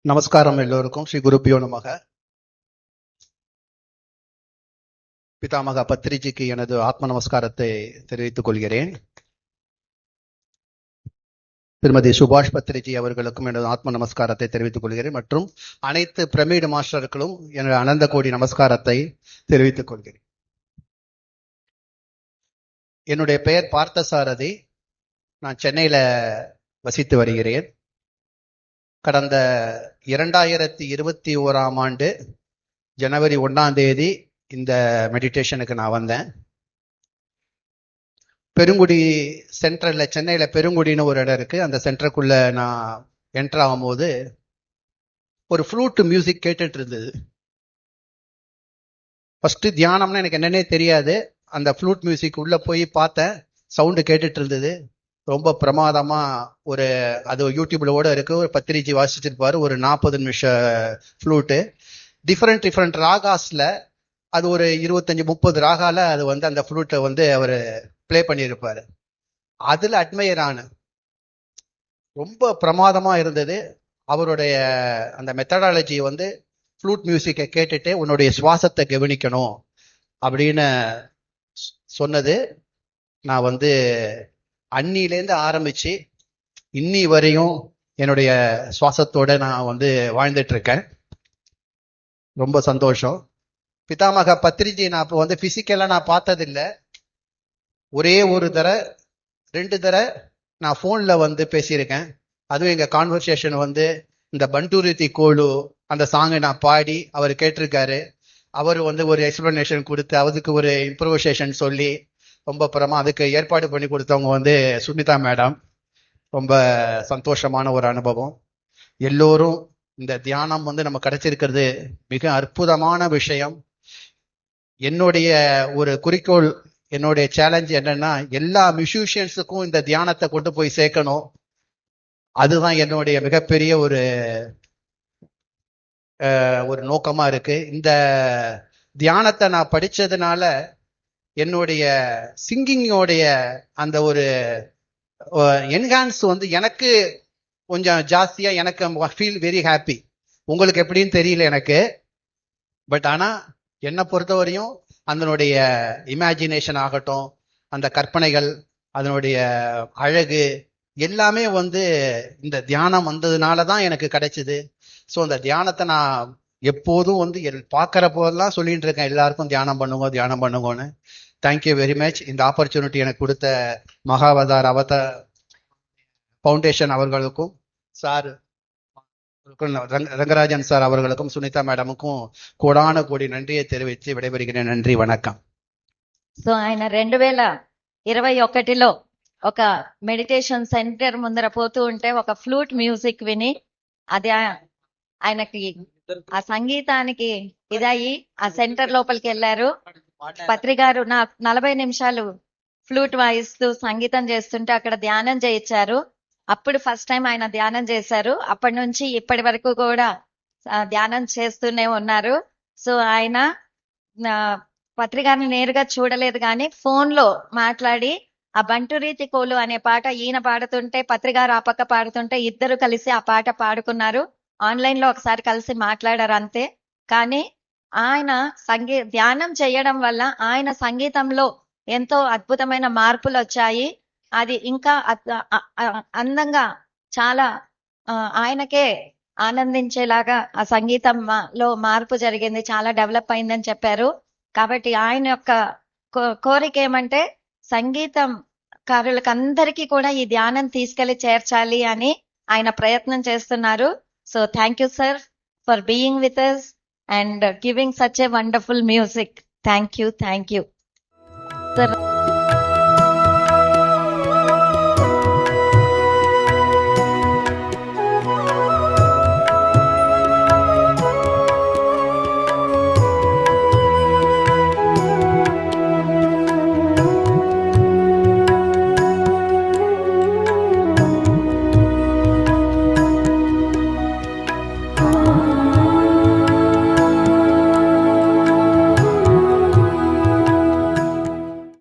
நமஸ்காரம் எல்லோருக்கும். ஸ்ரீ குருப்பியோ நமக. பிதாமக பத்ரிஜிக்கு எனது ஆத்ம நமஸ்காரத்தை தெரிவித்துக் கொள்கிறேன். திருமதி சுபாஷ் பத்ரிஜி அவர்களுக்கும் எனது ஆத்ம நமஸ்காரத்தை தெரிவித்துக் கொள்கிறேன். மற்றும் அனைத்து பிரமிடு மாஸ்டர்களும் எனது அனந்த கோடி நமஸ்காரத்தை தெரிவித்துக் கொள்கிறேன். என்னுடைய பெயர் பார்த்தசாரதி. நான் சென்னையில வசித்து வருகிறேன். கடந்த 2021ஆம் ஆண்டு ஜனவரி 1ஆம் தேதி இந்த மெடிடேஷனுக்கு நான் வந்தேன். பெருங்குடி சென்டர்ல, சென்னையில பெருங்குடின்னு ஒரு இடம் இருக்கு. அந்த சென்டருக்குள்ள நான் என்டர் ஆகும்போது ஒரு ஃப்ளூட் மியூசிக் கேட்டுட்டு இருந்தது. ஃபர்ஸ்ட் தியானம்னா எனக்கு என்னன்னே தெரியாது. அந்த ஃப்ளூட் மியூசிக் உள்ள போய் பார்த்தேன், சவுண்டு கேட்டுட்டு இருந்தது. ரொம்ப பிரமாதமா அது யூடியூப்ல கூட இருக்கு. ஒரு பத்திரிஜி வாசிச்சிருப்பாரு, ஒரு 40 நிமிஷ ஃப்ளூட்டு. டிஃப்ரெண்ட் ராகாஸ்ல அது ஒரு 25-30 ராகால அது அந்த ஃப்ளூட்டை அவர் பிளே பண்ணியிருப்பாரு. அதுல அட்மையர் ஆன ரொம்ப பிரமாதமா இருந்தது. அவருடைய அந்த மெத்தடாலஜி ஃப்ளூட் மியூசிக்கை கேட்டுட்டு உன்னுடைய சுவாசத்தை கவனிக்கணும் அப்படின்னு சொன்னது. நான் அன்னிலேருந்து ஆரம்பிச்சு இன்னி வரையும் என்னுடைய சுவாசத்தோட நான் வாழ்ந்துட்டு இருக்கேன். ரொம்ப சந்தோஷம். பிதாமக பத்ரிஜி நான் இப்போ பிசிக்கலா நான் பார்த்ததில்லை. ஒரே ஒரு தடவை 2 தடவை நான் போன்ல பேசியிருக்கேன். அதுவும் எங்க கான்வர்சேஷன் இந்த பண்டூரித்தி கோலு அந்த சாங்கை நான் பாடி அவர் கேட்டிருக்காரு. அவர் ஒரு எக்ஸ்பிளனேஷன் கொடுத்து அதுக்கு ஒரு இம்ப்ரோவைசேஷன் சொல்லி ரொம்ப அதுக்கு ஏற்பாடு பண்ணி கொடுத்தவங்க சுனிதா மேடம். ரொம்ப சந்தோஷமான ஒரு அனுபவம். எல்லோரும் இந்த தியானம் நம்ம கிடைச்சிருக்கிறது மிக அற்புதமான விஷயம். என்னுடைய ஒரு குறிக்கோள், என்னுடைய சேலஞ்ச் என்னன்னா, எல்லா மியூசிஷியன்ஸுக்கும் இந்த தியானத்தை கொண்டு போய் சேர்க்கணும். அதுதான் என்னுடைய மிகப்பெரிய ஒரு நோக்கமா இருக்கு. இந்த தியானத்தை நான் படிச்சதுனால என்னுடைய சிங்கிங்கோடைய அந்த ஒரு என்ஹான்ஸ் எனக்கு கொஞ்சம் ஜாஸ்தியா எனக்கு ஃபீல் வெரி ஹாப்பி. உங்களுக்கு எப்படின்னு தெரியல எனக்கு. பட் ஆனா என்னை பொறுத்தவரையும் அதனுடைய இமேஜினேஷன் ஆகட்டும், அந்த கற்பனைகள், அதனுடைய அழகு எல்லாமே இந்த தியானம் வந்ததுனால தான் எனக்கு கிடைச்சது. ஸோ அந்த தியானத்தை நான் எப்போதும் பார்க்குற போதெல்லாம் சொல்லிட்டு இருக்கேன், எல்லாருக்கும் தியானம் பண்ணுங்கன்னு. Thank you very much. இந்த ஆப்பர்ச்சுனிட்டி எனக்கு கொடுத்த மகாவதார் அவதார் ஃபவுண்டேஷன் அவர்களுக்கும், சார் ரங்கராஜன் சார் அவர்களுக்கும், சுனிதா மேடமுக்கும் கோடான கோடி நன்றியை தெரிவித்து விடைபெறுகிறேன். நன்றி, வணக்கம். సో ఆయన 2021లో ఒక మెడిటేషన్ సెంటర్ ముందర పోతూ ఉంటే ఒక ఫ్లూట్ మ్యూజిక్ విని అది ఆయనకి ఆ సంగీతానికి ఇదయ్యి ఆ సెంటర్ లోపలికి వెళ్ళారు. పత్రిగారు 40 నిమిషాలు ఫ్లూట్ వాయిస్తూ సంగీతం చేస్తుంటే అక్కడ ధ్యానం చేయించారు. అప్పుడు ఫస్ట్ టైం ఆయన ధ్యానం చేశారు. అప్పటి నుంచి ఇప్పటి వరకు కూడా ధ్యానం చేస్తూనే ఉన్నారు. సో ఆయన పత్రిగారిని నేరుగా చూడలేదు, కానీ ఫోన్ లో మాట్లాడి ఆ బంటురీతి కోలు అనే పాట ఈయన పాడుతుంటే పత్రిగారు ఆ పక్క పాడుతుంటే ఇద్దరు కలిసి ఆ పాట పాడుకున్నారు. ఆన్లైన్ లో ఒకసారి కలిసి మాట్లాడారు అంతే. కానీ ఆయన ధ్యానం చేయడం వల్ల ఆయన సంగీతంలో ఎంతో అద్భుతమైన మార్పులు వచ్చాయి. అది ఇంకా అందంగా చాలా ఆయనకే ఆనందించేలాగా ఆ సంగీతంలో మార్పు జరిగింది, చాలా డెవలప్ అయిందని చెప్పారు. కాబట్టి ఆయన యొక్క కోరిక ఏమంటే సంగీతం కారులకందరికీ కూడా ఈ ధ్యానం తీసుకెళ్లి చేర్చాలి అని ఆయన ప్రయత్నం చేస్తున్నారు. So thank you sir for being with us and giving such a wonderful music. Thank you. Sir.